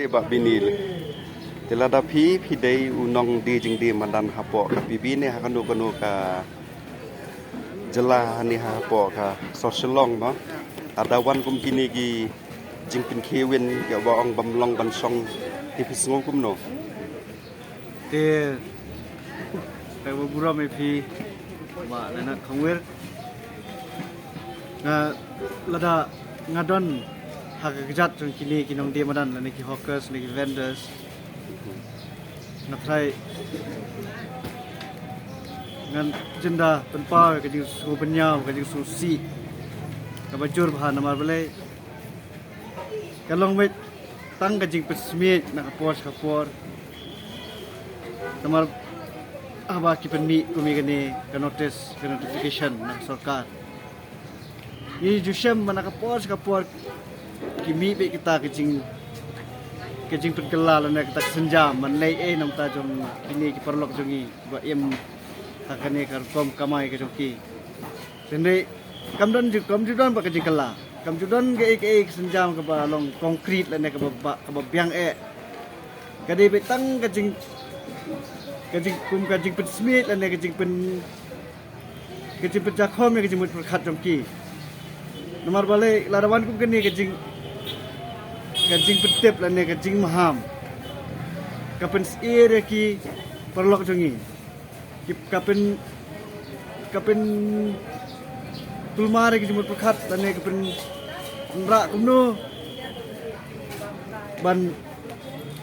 Bak binil tilada phi dei unong di jing di mandan hapo ka pibi ne hakanu kanu ka jela ni hapo ka soselong no ada wan kum kini gi jing pin kewin ya ba ong bamlong ban song ti pisngo kum no te kai wo bura me phi ma na khangwer na lada ngadon hagajat jong kini kinong dia madan la ki hawkers ni vendors na try ngan jenda tanpa ke jing su benyau ke jing su si ka bajur bahan namar bele kalong met tang ke jing pesmit na kapor namar aba ki penmi kumi gani ka notice ka notification na sarkar ni jusem mana kapor kimi be kita kecing perkelal na kita senjam man lay nam ta jong ini ki perlok jongi ba em takane kar kom kamai ke joki sende kamdon kamjudan ba kecing kala kamjudan ke senjam ke ba long konkret la ne ke ba biang kade be tang kecing pen smith la ne kecing jakhom ne kecing mut khat jongki nomor balik larawan kum keni kecing petep lah ni kecing maham kapen seir ki perlok jongi kapen tulmar ki jumut perkhat lah ni kapen rak kumno ban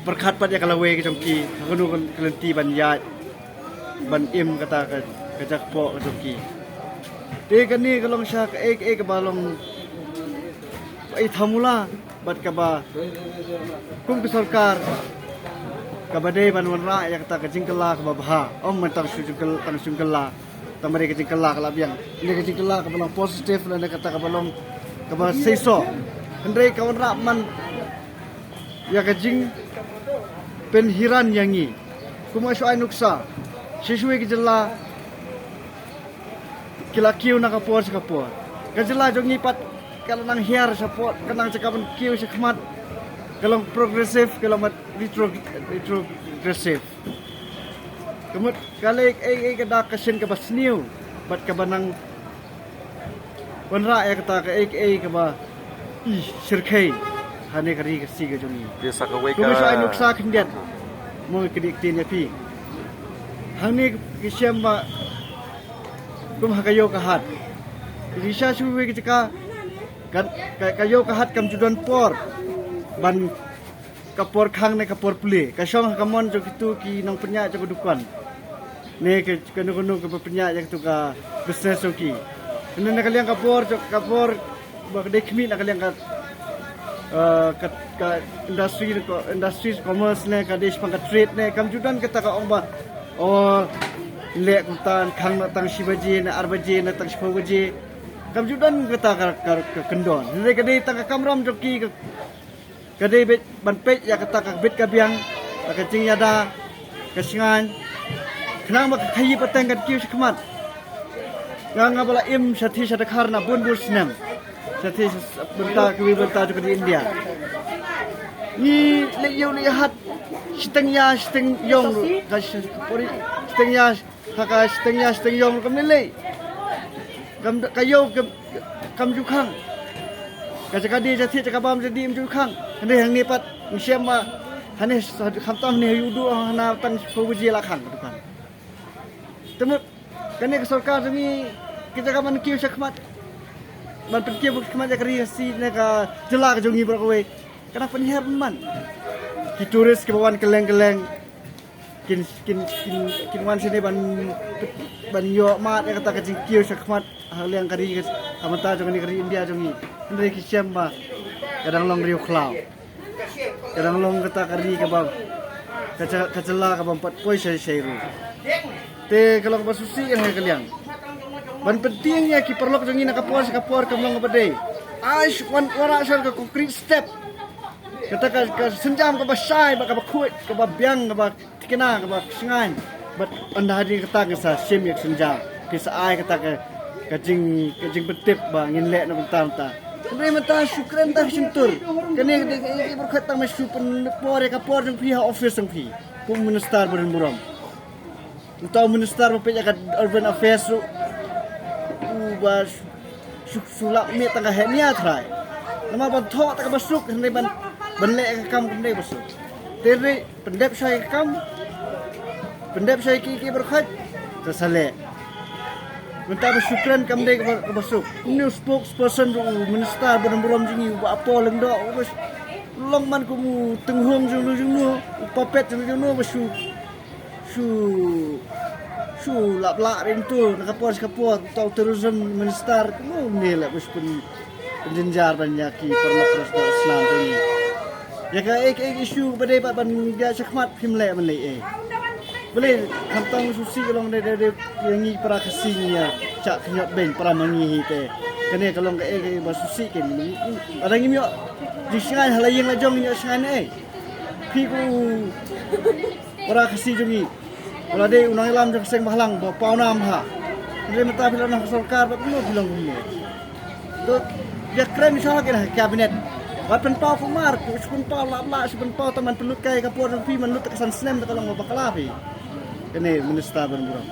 perkhat pat ya kalawe ki jongki kanu kelenti ban ya ban im kata kajak po jongki te kani kalong sha ka ek balong ai thamula bat kaba kum ke sarkar kaba dei ban wan ra ya kata ka jingkala ka babha om man tang sungkala tamare ka jingkala ka labiang ni ka jingkala ka balong positive la kata ka balong ka ba seiso ndrei ka wan ra man ya ka jing pen hiran yangi kuma shu ai nuksa shishui ki jalla kila kiu na kapor kajela jongi pat kalau nang hiar support kanang cakapan kiu sekmat kalau progresif kalau mat retrogressive kemut kale kada kasen ka basniu bat ka banang wanra ya kata ka ka ba sirkai hane kari ka siga jongi biasa ka weka kuma sai nuksa kindiat mo kedik tin ya pi hane kisyam ba kum hakayo kahat risha suwe ketika kayo kahat kam judan por ban kapor khang ne kapor pule kasong kamon jo kitu ki nang penya jo dukan ne ke kanu ke penya ya kitu ka business ki ne na kaliang kapor ba de khmi na kaliang ka industry commerce ne ka desh pang ka trade ne kam judan kata ka ong ba oh lek tan khang na tang shibaji na arbaji na tang shibaji kam judan kata ka kendon ne ka dei tang kamram joki ka dei bet ban pet ya kata ka bet ka biang ka cing yada ka singan kenang ba khayi patang ka kiu shikmat nga bala im sathi sadakar na bun snam sathi benta jo di India ni le yo le hat steng yong ka pori steng yong kam nilai kam kayo kam jukang kajadi jati jakabam jadi jukang hande hang ni pat siam ma hane khamtam ne yudu hana tan puji la khang dukan temut kane sarkar ni kita kaman kiu sakmat ban pergi khmat jakari si ne ka jela ka jongi berkowe kana penher man ki turis ke bawan keleng kin wan sini ban yo mat ya kata kecing kiu sakmat hal yang kari amata jongi kari India jongi ndre ki chamba kadang long riu khlau kadang long kata kari ka bang kacela ka bang pat koi sei ru te kalau ba susi hai kaliang ban pentingnya ki perlok jongi na kapor kamlong badai aish wan wara sar ka concrete step kata ka senjam ka basai ba ka kuit ka ba biang ka ba tikena ka ba singan bat anda hari kata ka sa sim yak senjam kisa ai kata ka kajing betip ba ngin le na bentar Kemudian mata syukran dah sentur. Kene berkata masuk penpor ya kapor yang pihak office yang pi. Pun minister berin buram. Utau minister mempunyai urban affairs tu. Ubah sulap mi tengah henia try. Nama bantok tak masuk kene banlek kam kene masuk. Teri pendep saya kam. Pendep saya ki berkat tersalek. Minta bersyukuran kami ke masuk. Ini spokesperson tu minister beram-beram jingi buat apa lenda bos long man kumu tenghong jung papet jung basu su lap rin tu nak kapor tau tourism minister kumu ni lah bos penjenjar banyak ki permak terus Islam ni. Ya ka isu badai ban dia syakmat himle menlei boleh kantang susi kalau dari yangi para kasihnya cak kenyot ben para mangi te kene kalau ke basusi kan orang ini di sini halayang lajong ni sini pi ku para kasih jungi kalau ada unang ilam jang seng bahalang pau nam ha dia minta bilang nak sarkar betul bilang ni tu dia keren misalnya kena kabinet Wapen pau pemar, sepun pau lap sepun pau teman pelut kai kapur pi manut kesan snem kalau mau bakal api. Kene minister berburam.